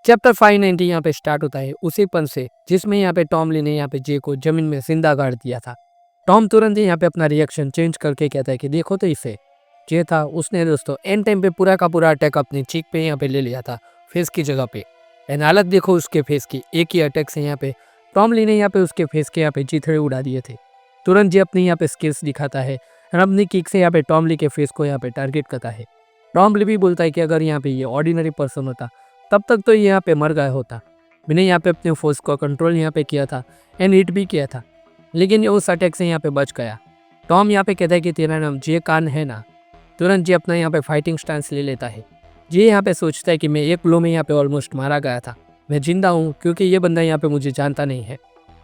Chapter 590 यहाँ पे start होता है उसी पल से जिसमें यहाँ पे टॉम ली ने यहाँ पे जे को जमीन में जिंदा गाड़ दिया था। टॉम तुरंत ही यहाँ पे अपना रिएक्शन चेंज करके कहता है कि देखो तो इसे। जे था उसने दोस्तों एंड टाइम पे पूरा का पूरा अटैक अपनी चीक पे यहाँ पे ले लिया था, फेस की जगह पे। एंड हालत देखो उसके फेस की, एक ही अटैक से यहाँ पे टॉम ली ने यहाँ पे उसके फेस के यहाँ पे चीथड़े उड़ा दिए थे। तुरंत जे अपनी यहाँ पे स्किल्स दिखाता है और अपनी किक से यहाँ पे टॉम ली के फेस को यहाँ पे टारगेट करता है। टॉम ली भी बोलता है कि अगर यहाँ पे ये ऑर्डिनरी पर्सन होता तब तक तो ये यहाँ पे मर गया होता। मैंने यहाँ पे अपने फोर्स को कंट्रोल यहाँ पे किया था एंड हिट भी किया था, लेकिन ये उस अटैक से यहाँ पे बच गया। टॉम यहाँ पे कहता है कि तेरा नाम जे कान है ना। तुरंत जे अपना यहाँ पे फाइटिंग स्टांस ले लेता है। जे यहाँ पे सोचता है कि मैं एक ब्लो में यहाँ पे ऑलमोस्ट मारा गया था, मैं जिंदा हूँ क्योंकि ये बंदा यहाँ पे मुझे जानता नहीं है।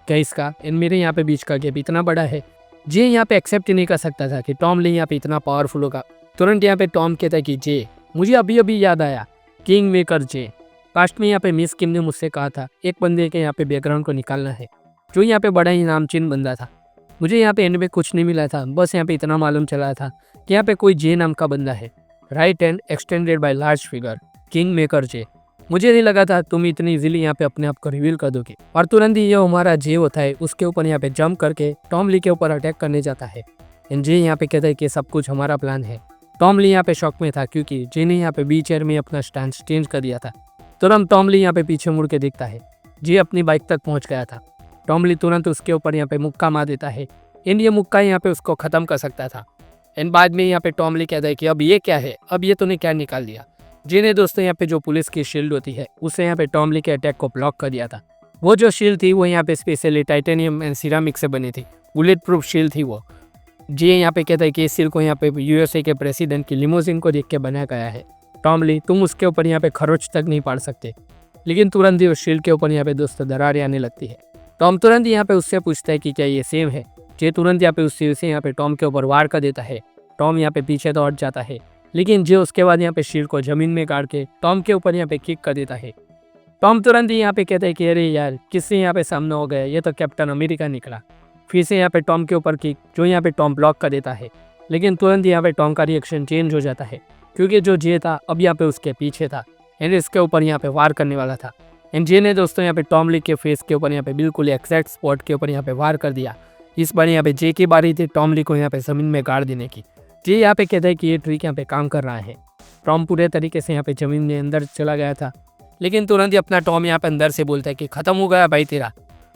क्या इसका इन मेरे यहाँ पे बीच का गैप इतना बड़ा है। जे यहाँ पे एक्सेप्ट ही नहीं कर सकता था कि टॉम ली यहाँ पे इतना पावरफुल होगा। तुरंत यहाँ पे टॉम कहता है कि जे मुझे अभी अभी याद आया, किंग मेकर जे। पास्ट में यहाँ पे मिस किम ने मुझसे कहा था एक बंदे के यहाँ पे बैकग्राउंड को निकालना है जो यहाँ पे बड़ा ही नामचीन बंदा था। मुझे यहाँ पे एंड में कुछ नहीं मिला था, बस यहाँ पे इतना मालूम चला था कि यहाँ पे कोई जे नाम का बंदा है, right and extended by large figure, king maker J. मुझे नहीं लगा था तुम इतनी इजीली यहाँ पे अपने आप को रिवील कर दोगे। और तुरंत ही ये हमारा जे होता है उसके ऊपर यहाँ पे जंप करके टॉम ली के ऊपर अटैक करने जाता है। एंड जे यहाँ पे कहता है कि सब कुछ हमारा प्लान है। टॉम ली यहाँ पे शॉक में था क्योंकि जे ने यहाँ पे बी चेयर में अपना स्टैंड चेंज कर दिया था। तुरंत टॉम ली यहाँ पे पीछे मुड़ के देखता है, जे अपनी बाइक तक पहुंच गया था। टॉम ली तुरंत उसके ऊपर यहाँ पे मुक्का मार देता है एंड ये मुक्का यहाँ पे उसको खत्म कर सकता था। एंड बाद में यहाँ पे टॉम ली कहता है कि अब ये क्या है, अब ये तूने क्या निकाल दिया। जे ने दोस्तों यहाँ पे जो पुलिस की शील्ड होती है उससे यहाँ पे टॉम ली के अटैक को ब्लॉक कर दिया था। वो जो शील्ड थी वो यहाँ पे स्पेशली टाइटेनियम एंड सिरामिक से बनी थी, बुलेट प्रूफ शील्ड थी वो। जे यहाँ पे कहता है कि इस शील्ड को यहाँ पे यूएसए के प्रेसिडेंट की लिमोजिन को देख के बनाया गया है। टॉम ली तुम उसके ऊपर यहाँ पे खरोच तक नहीं पाड़ सकते। लेकिन तुरंत ही उस शील्ड के ऊपर यहाँ पे दोस्तों दरारें आने लगती है। टॉम तुरंत यहाँ पे उससे पूछता है कि क्या ये सेम है। जे तुरंत यहाँ पे उस शील्ड से यहाँ पे टॉम के ऊपर वार कर देता है। टॉम यहाँ पे पीछे तो हट जाता है, लेकिन जे उसके बाद यहाँ पे शील्ड को जमीन में गाड़ के टॉम के ऊपर यहाँ पे किक कर देता है। टॉम तुरंत ही यहाँ पे कहता है कि अरे यार किससे यहाँ पे सामना हो गया, ये तो कैप्टन अमेरिका निकला। फिर से यहाँ पे टॉम के ऊपर किक जो यहाँ पे टॉम ब्लॉक कर देता है, लेकिन तुरंत यहाँ पे टॉम का रिएक्शन चेंज हो जाता है क्योंकि जो जे था अब यहाँ पे उसके पीछे था एंड इसके ऊपर यहाँ पे वार करने वाला था। एंड जे ने दोस्तों यहाँ पे टॉम ली के फेस के ऊपर यहाँ पे बिल्कुल एक्जैक्ट स्पॉट के ऊपर यहाँ पे वार कर दिया। इस बार यहाँ पे जे की बारी थी टॉम ली को यहाँ पे जमीन में गाड़ देने की। जे यहाँ पे कहता है कि ये ट्रिक यहाँ पे काम कर रहा है। टॉम पूरे तरीके से यहाँ पे जमीन में अंदर चला गया था, लेकिन तुरंत ही अपना टॉम यहाँ पे अंदर से बोलता है कि खत्म हो गया भाई तेरा।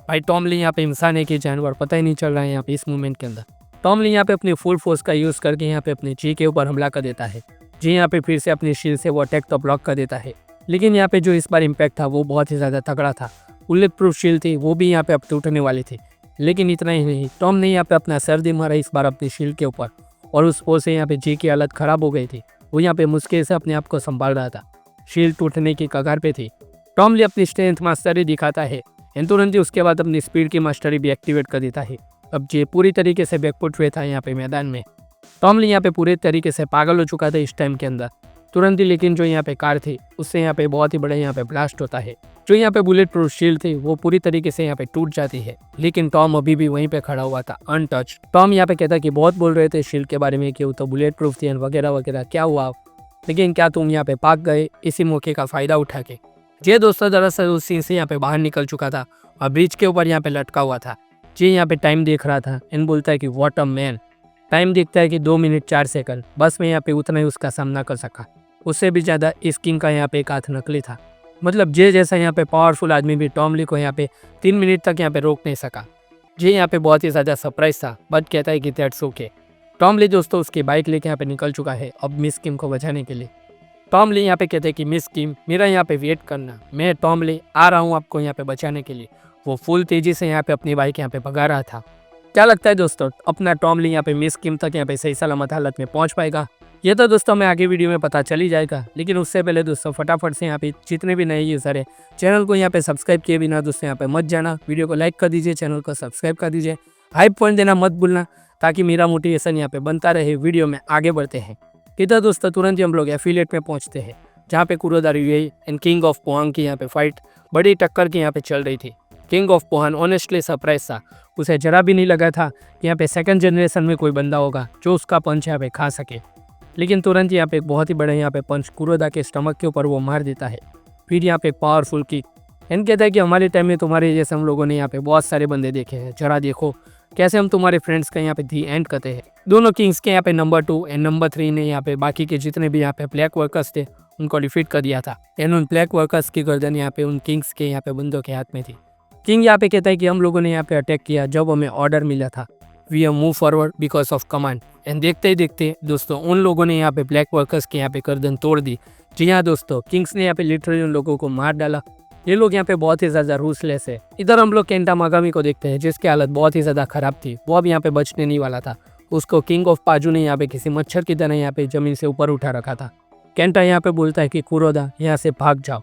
भाई टॉम ली यहाँ पे इंसान है कि जानवर पता ही नहीं चल रहा है यहाँ पे इस मूवमेंट के अंदर। टॉम ली यहाँ पे अपनी फुल फोर्स का यूज़ करके यहाँ पे अपने जे के ऊपर हमला कर देता है। जे यहाँ पे फिर से अपनी शील्ड से वो अटैक तो ब्लॉक कर देता है, लेकिन यहाँ पे जो इस बार इम्पैक्ट था वो बहुत ही ज़्यादा तगड़ा था। बुलेट प्रूफ शील्ड थी वो भी यहाँ पे अब टूटने वाली थी। लेकिन इतना ही नहीं, टॉम ने यहाँ पे अपना सर दे मारा इस बार अपनी शील्ड के ऊपर और उस फोर्स से यहाँ पे जे की हालत ख़राब हो गई थी। वो यहाँ पे मुश्किल से अपने आप को संभाल रहा था, शील्ड टूटने की कगार पे थी। टॉम ली अपनी स्ट्रेंथ मास्टरी दिखाता है एंड तुरंत ही उसके बाद अपनी स्पीड की मास्टरी भी एक्टिवेट कर देता है। अब जे पूरी तरीके से बैकफुट हुए था यहाँ पे मैदान में। टॉम ली यहाँ पे पूरे तरीके से पागल हो चुका था इस टाइम के अंदर। तुरंत ही लेकिन जो यहाँ पे कार थी उससे यहाँ पे बहुत ही बड़ा यहाँ पे ब्लास्ट होता है। जो यहाँ पे बुलेट प्रूफ शील्ड थी वो पूरी तरीके से यहाँ पे टूट जाती है, लेकिन टॉम अभी भी वहीं पे खड़ा हुआ था अनटच। टॉम यहाँ पे कहता कि बहुत बोल रहे थे शील्ड के बारे में कि वो तो बुलेट प्रूफ थी वगैरह वगैरह, क्या हुआ, लेकिन क्या तुम यहाँ पे भाग गए इसी मौके का फायदा उठा के। जे दोस्तों दरअसल उस सीन से यहाँ पे बाहर निकल चुका था और ब्रिज के ऊपर यहाँ पे लटका हुआ था। जे यहाँ पे टाइम देख रहा था एंड बोलता है कि व्हाट अ मैन। टाइम दिखता है कि 2 मिनट 4 सेकंड, बस मैं यहाँ पे उतना ही उसका सामना कर सका। उससे भी ज़्यादा इस किंग का यहाँ पे एक हाथ नकली था। मतलब जे जैसा यहाँ पे पावरफुल आदमी भी टॉम ली को यहाँ पे 3 मिनट तक यहाँ पे रोक नहीं सका। जे यहाँ पे बहुत ही ज़्यादा सरप्राइज था, बट कहता है कि दैट्स ओके। टॉम ली दोस्तों उसकी बाइक लेके यहाँ पे निकल चुका है अब मिस किम को बचाने के लिए। टॉम ली यहाँ पे कहते हैं कि मिस किम मेरा यहाँ पे वेट करना, मैं टॉम ली आ रहा हूँ आपको यहाँ पे बचाने के लिए। वो फुल तेज़ी से यहाँ पे अपनी बाइक यहाँ पे भगा रहा था। क्या लगता है दोस्तों अपना टॉम ली यहाँ पे मिस किम तक यहाँ पे सही सलामत हालत में पहुँच पाएगा? ये तो दोस्तों हमें आगे वीडियो में पता चल ही जाएगा, लेकिन उससे पहले दोस्तों फटाफट से यहाँ पे जितने भी नए यूज़र है चैनल को यहाँ पे सब्सक्राइब किए बिना दोस्तों यहाँ पे मत जाना। वीडियो को लाइक कर दीजिए, चैनल को सब्सक्राइब कर दीजिए, हाइप पॉइंट देना मत भूलना ताकि मेरा मोटिवेशन यहाँ पे बनता रहे। वीडियो में आगे बढ़ते हैं। इधर दोस्तों तुरंत ही हम लोग एफिलिएट में पहुँचते हैं जहाँ पे Kuroda Ryui and king of Pohang की यहाँ पे फाइट बड़ी टक्कर की यहाँ पे चल रही थी। किंग ऑफ पोहान ऑनेस्टली सरप्राइज था, उसे जरा भी नहीं लगा था कि यहाँ पे सेकंड जनरेशन में कोई बंदा होगा जो उसका पंच यहाँ पे खा सके। लेकिन तुरंत यहाँ पे एक बहुत ही बड़ा यहाँ पे पंच कुरोदा के स्टमक के ऊपर वो मार देता है फिर यहाँ पे पावरफुल किक। एंड कहता है कि हमारे टाइम में तुम्हारे जैसे हम लोगों ने यहाँ पे बहुत सारे बंदे देखे हैं, जरा देखो कैसे हम तुम्हारे फ्रेंड्स का यहाँ पे दी एंड करते हैं। दोनों किंग्स के यहाँ पे नंबर 2 एंड नंबर 3 ने यहाँ पे बाकी के जितने भी यहाँ पे ब्लैक वर्कर्स थे उनको डिफीट कर दिया था। एंड उन ब्लैक वर्कर्स की गर्दन यहाँ पे उन किंग्स के यहाँ पे बंदों के हाथ में थी। किंग यहाँ पे कहता है कि हम लोगों ने यहाँ पे अटैक किया जब हमें ऑर्डर मिला था, we have move forward because of command. And देखते ही देखते दोस्तों उन लोगों ने यहाँ पे ब्लैक वर्कर्स के यहाँ पे गर्दन तोड़ दी। जी हाँ दोस्तों, किंग्स ने यहाँ पे लिटरली उन लोगों को मार डाला। ये लोग यहाँ पे बहुत ही ज़्यादा रूसलेस है। इधर हम लोग केंटा मागामी को देखते हैं जिसकी हालत बहुत ही ज़्यादा खराब थी, वो अब यहाँ पे बचने नहीं वाला था। उसको किंग ऑफ पाजू ने यहाँ पे किसी मच्छर की तरह यहाँ पे ज़मीन से ऊपर उठा रखा था। केंटा यहाँ पे बोलता है कि कुरोदा यहाँ से भाग जाओ।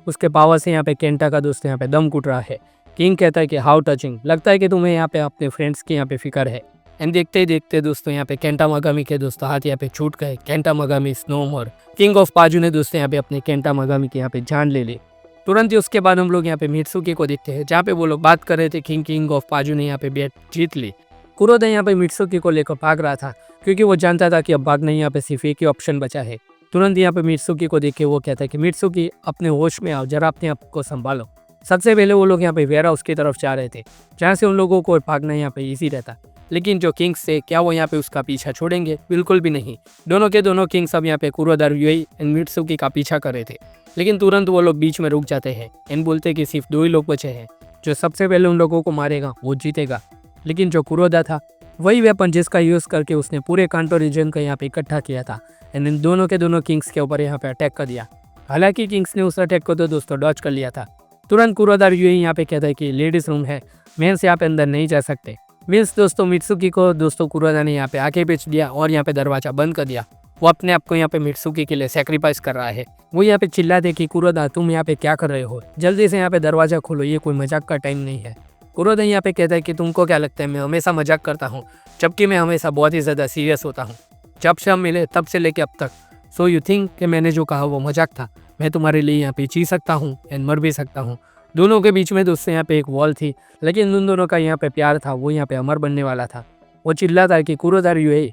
उसके पावर से यहाँ पे केंटा का दोस्त यहाँ पे दम घुट रहा है। किंग कहता है कि हाउ टचिंग, लगता है कि तुम्हें यहाँ पे अपने फ्रेंड्स की यहाँ पे फिक्र है। एंड देखते ही देखते दोस्तों यहाँ पे केंटा मागामी के दोस्तों हाथ यहाँ पे छूट गए। Kenta Magami is no more. King of Paju ने दोस्तों यहाँ पे अपने केंटा मागामी की यहाँ पे जान ले ली। तुरंत ही उसके बाद हम लोग यहाँ पे मित्सुकी को देखते हैं जहाँ पे वो लोग बात कर रहे थे। किंग ऑफ पाजू ने यहाँ पे बैट जीत ली। कुरोदा यहाँ पे मित्सुकी को लेकर भाग रहा था क्योंकि वो जानता था कि अब भागना यहाँ पे सिर्फ एक ही ऑप्शन बचा है। तुरंत यहाँ पे मित्सुकी को देख के वो कहता है कि मित्सुकी अपने होश में आओ, जरा अपने आप को संभालो। सबसे पहले वो लोग यहाँ पे वेयर हाउस की तरफ जा रहे थे जहाँ से उन लोगों को भागना यहाँ पे ईजी रहता, लेकिन जो किंग्स थे क्या वो यहाँ पे उसका पीछा छोड़ेंगे? बिल्कुल भी नहीं। दोनों के दोनों किंग्स अब यहाँ पे कुरोदा युई एंड मित्सुकी का पीछा कर रहे थे, लेकिन तुरंत वो लोग बीच में रुक जाते हैं एंड बोलते कि सिर्फ 2 ही लोग बचे हैं, जो सबसे पहले उन लोगों को मारेगा वो जीतेगा। लेकिन जो कुरोदा था वही वेपन जिसका यूज़ करके उसने पूरे कांटो रीजन को यहाँ पे इकट्ठा किया था एंड इन दोनों के दोनों किंग्स के ऊपर यहाँ पे अटैक कर दिया। हालांकि किंग्स ने उस अटैक को तो दोस्तों डॉज कर लिया था। तुरंत कुरोदा युई यहाँ पे कहता है कि लेडीज रूम है, मेंस यहाँ पे अंदर नहीं जा सकते। मीन्स दोस्तों मित्सुकी को दोस्तों कुरोदा ने यहाँ पे आके बेच दिया और यहाँ पे दरवाजा बंद कर दिया। वो अपने आप को यहाँ पे मित्सुकी के लिए सेक्रीफाइस कर रहा है। वो यहाँ पे चिल्लाते कि कुरोदा तुम यहाँ पे क्या कर रहे हो, जल्दी से यहाँ पे दरवाजा खोलो, ये कोई मजाक का टाइम नहीं है। कुरोदा यहाँ पे कहता है कि तुमको क्या लगता है मैं हमेशा मजाक करता हूँ, जबकि मैं हमेशा बहुत ही ज़्यादा सीरियस होता हूँ। जब से हम मिले तब से लेके अब तक। सो यू थिंक कि मैंने जो कहा वो मजाक था? मैं तुम्हारे लिए यहाँ पे जी सकता हूँ एंड मर भी सकता हूँ। दोनों के बीच में दोस्तों यहाँ पे एक वॉल थी, लेकिन उन दोनों का यहाँ पे प्यार था वो यहाँ पे अमर बनने वाला था। वो चिल्लाता है कि कुरोदा युई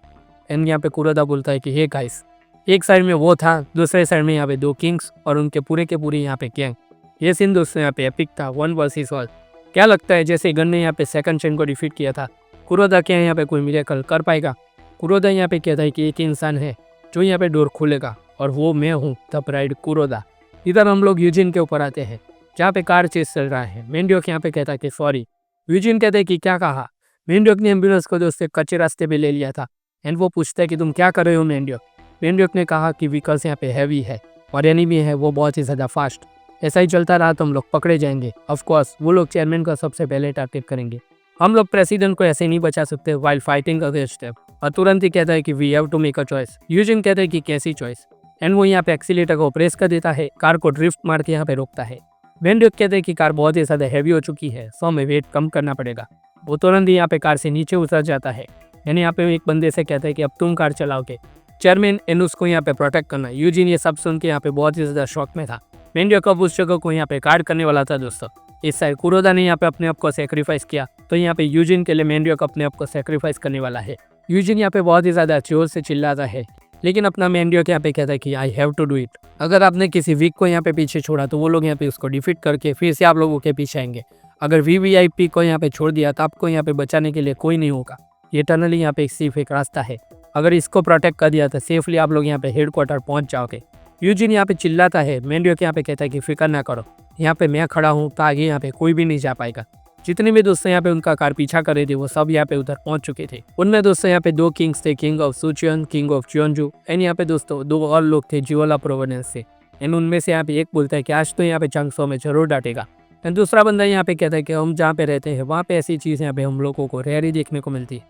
एंड यहाँ पे कुरोदा बोलता है कि हे गाइस, एक साइड में वो था, दूसरे साइड में यहाँ पे 2 किंग्स और उनके पूरे के पूरे यहाँ पे गैंग। ये सीन दोस्तों यहाँ पे एपिक था, 1 वर्सेस ऑल। क्या लगता है जैसे गन ने यहाँ पे सेकंड चेन को डिफीट किया था, कुरोदा क्या यहाँ पे कोई मिरेकल कर पाएगा? कुरोदा यहाँ पे कहता है कि एक इंसान है जो यहाँ पे डोर खोलेगा और वो मैं हूँ, द प्राइड कुरोदा। इधर हम लोग यूजिन के ऊपर आते हैं जहाँ पे कार चेस चल रहा है। मेंड्योक यहाँ पे कहता है कि सॉरी। यूजिन कहते हैं कि क्या कहा? मेंड्योक ने एम्बुलेंस को दोस्तों कच्चे रास्ते पे ले लिया था एंड वो पूछता है कि तुम क्या कर रहे हो मेंड्योक? मेंड्योक ने कहा कि व्हीकल्स यहाँ पे हैवी है और एनिमी है वो बहुत ही ज़्यादा फास्ट। ऐसा ही चलता रहा तो हम लोग पकड़े जाएंगे। ऑफकोर्स वो लोग चेयरमैन का सबसे पहले टारगेट करेंगे। हम लोग प्रेसिडेंट को ऐसे नहीं बचा सकते वाइल फाइटिंग अगेंस्ट देम। और तुरंत ही कहता है कि we have to make a choice. Eugene कहता है कि कैसी चॉइस? एंड वो यहाँ पे एक्सीलेटर को प्रेस कर देता है, कार को ड्रिफ्ट मार के यहाँ पे रोकता है। मेंड्योक कहते हैं कि कार बहुत ही ज़्यादा हैवी हो चुकी है, सो हमें वेट कम करना पड़ेगा। वो तुरंत ही यहाँ पे कार से नीचे उतर जाता है। यानी यहाँ पे एक बंदे से कहता है कि अब तुम कार चलाओगे, चेयरमैन एंड उसको यहाँ पे प्रोटेक्ट करना। यूजिन ये सब सुन के यहाँ पे बहुत ही ज़्यादा शॉक में था। मेंड्योक अब उस जगह को यहाँ पे गार्ड करने वाला था दोस्तों। इस साइड कुरोदा ने यहाँ पे अपने आप को सेक्रीफाइस किया, तो यहाँ पे यूजिन के लिए मेंड्योक अपने आप को सेक्रीफाइस करने वाला है। यूजिन यहाँ पे बहुत ही ज़्यादा जोर से चिल्लाता है, लेकिन अपना मेंड्योक यहाँ पे कहता है कि I have to do it. अगर आपने किसी वीक को यहाँ पे पीछे छोड़ा तो वो लोग यहाँ पे उसको डिफीट करके फिर से आप लोगों के पीछे आएंगे। अगर वीवीआईपी को यहाँ पे छोड़ दिया तो आपको यहाँ पे बचाने के लिए कोई नहीं होगा। ये टनल यहाँ पे सिर्फ एक रास्ता है, अगर इसको प्रोटेक्ट कर दिया तो सेफली आप लोग यहाँ पे हेडक्वार्टर पहुँच जाओगे। यूजिन यहाँ पे चिल्लाता है, मेंड्योक यहाँ पे कहता है कि फिक्र ना करो, यहाँ पे मैं खड़ा हूँ तो आगे यहाँ पे कोई भी नहीं जा पाएगा। जितने भी दोस्तों यहाँ पे उनका कार पीछा कर रहे थे वो सब यहाँ पे उधर पहुंच चुके थे। उनमें दोस्तों यहाँ पे 2 किंग्स थे, king of Sucheon, king of Cheongju and यहाँ पे दोस्तों 2 और लोग थे जियोला प्रोविडेंस से। एंड उनमें से यहाँ पे एक बोलता है कि आज तो यहाँ पे चंगसो में जरूर डांटेगा। एंड दूसरा बंदा यहाँ पे कहता है कि हम जहाँ पे रहते हैं वहाँ पे ऐसी चीज़ यहाँ पे हम लोगों को रेयर ही देखने को मिलती है।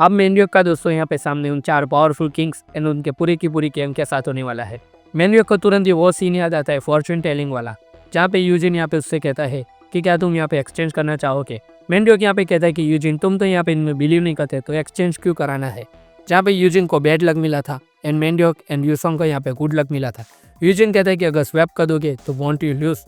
अब मेंड्योक का दोस्तों यहाँ पे सामने उन 4 पावरफुल किंग्स एंड उनके पूरी की पूरी गैंग के साथ होने वाला है। मेंड्योक को तुरंत ही वो सीन याद आता है फॉर्चून टेलिंग वाला, जहाँ पे यूजिन यहाँ पे उससे कहता है कि क्या तुम यहाँ पे एक्सचेंज करना चाहोगे। मेंड्योक यहाँ पे कहता है कि यूजिन तुम तो यहाँ पे इनमें बिलीव नहीं करते तो एक्सचेंज क्यों कराना है। जहाँ पे यूजिन को बैड लक मिला था एंड मेंड्योक एंड यूसोंग को यहाँ पे गुड लक मिला था। यूजिन कहता है कि अगर स्वैप कर दोगे तो वॉन्ट यू लूज।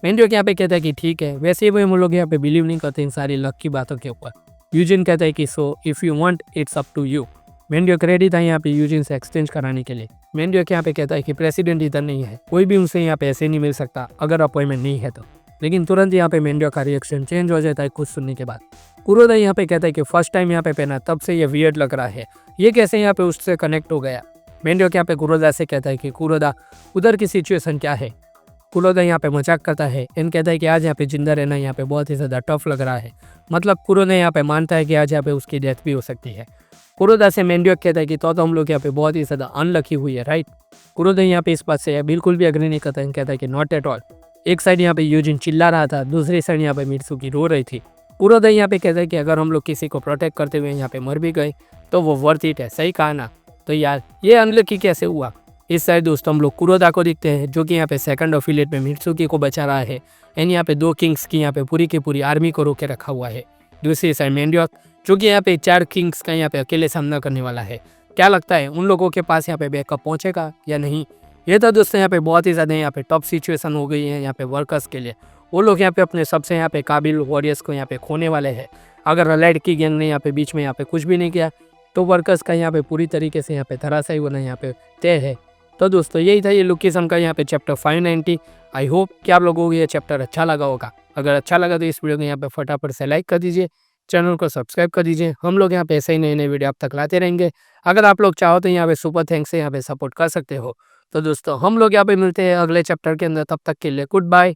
मेंड्योक यहाँ पे कहता है कि ठीक है, वैसे भी हम लोग यहाँ पे बिलीव नहीं करते इन सारी लक की बातों के ऊपर। यूजिन कहता है कि so if you want it's up to you. मेंढियक रेडी था यहाँ पे यूजिन से एक्सचेंज कराने के लिए। मेंढियक यहाँ पे कहता है कि प्रेसिडेंट इधर नहीं है, कोई भी उनसे यहाँ पे ऐसे नहीं मिल सकता अगर अपॉइंटमेंट नहीं है तो। लेकिन तुरंत यहाँ पे मेंढियक का रिएक्शन चेंज हो जाता है कुछ सुनने के बाद। कुरोदा यहाँ पे कहता है कि फर्स्ट टाइम यहाँ पे पहना तब से ये वियर्ड लग रहा है, ये कैसे यहाँ पे उससे कनेक्ट हो गया। मेंढियक यहाँ पे कुरोदा से कहता है कि कुरोदा उधर की सिचुएशन क्या है। कुरोदा यहाँ पे मजाक करता है एंड कहता है कि आज यहाँ पे जिंदा रहना यहाँ पे बहुत ही ज़्यादा टफ लग रहा है। मतलब कुरोदा यहाँ पे मानता है कि आज यहाँ पे उसकी डेथ भी हो सकती है। कुरोदा से मेंढियक कहता है कि तो हम लोग यहाँ पे बहुत ही ज़्यादा अनलकी हुई है, राइट। कुरोदा यहाँ पे इस बात से बिल्कुल भी अग्री नहीं करता है, कहता है कि नॉट एट ऑल। एक साइड यहाँ पे यूजिन चिल्ला रहा था, दूसरी साइड यहाँ पे मित्सुकी रो रही थी। कुरोदा यहाँ पे कहता है कि अगर हम लोग किसी को प्रोटेक्ट करते हुए यहाँ पे मर भी गए तो वो वर्थ इट है, सही कहा ना। तो यार ये अनलकी कैसे हुआ। इस साइड दोस्तों हम लोग कुरोदा को दिखते हैं जो कि यहाँ पे सेकंड अफिलिएट में मित्सुकी को बचा रहा है एंड यहाँ पे 2 किंग्स की यहाँ पे पूरी की पूरी आर्मी को रोके रखा हुआ है। दूसरी साइड मेंढियक जो कि यहाँ पे 4 किंग्स का यहाँ पे अकेले सामना करने वाला है। क्या लगता है उन लोगों के पास यहाँ पे बैकअप पहुँचेगा या नहीं। ये तो दोस्तों यहाँ पे बहुत ही ज़्यादा यहाँ पे टफ सिचुएशन हो गई है यहाँ पे वर्कर्स के लिए। वो लोग यहाँ पे अपने सबसे यहाँ पे काबिल वॉरियर्स को यहाँ पे खोने वाले हैं। अगर अलाइड की गैंग ने यहाँ पे बीच में यहाँ पे कुछ भी नहीं किया तो वर्कर्स का यहाँ पे पूरी तरीके से यहाँ पे धराशायी होना यहाँ पे तय है। तो दोस्तों यही था ये लुकिज्म का यहाँ पे चैप्टर 590। आई होप कि आप लोगों को ये चैप्टर अच्छा लगा होगा। अगर अच्छा लगा तो इस वीडियो को यहाँ पे फटाफट से लाइक कर दीजिए, चैनल को सब्सक्राइब कर दीजिए। हम लोग यहाँ पे ऐसे ही नए नए वीडियो आप तक लाते रहेंगे। अगर आप लोग चाहो तो यहाँ पे सुपर थैंक्स से यहाँ पे सपोर्ट कर सकते हो। तो दोस्तों हम लोग यहाँ पे मिलते हैं अगले चैप्टर के अंदर, तब तक के लिए गुड बाय।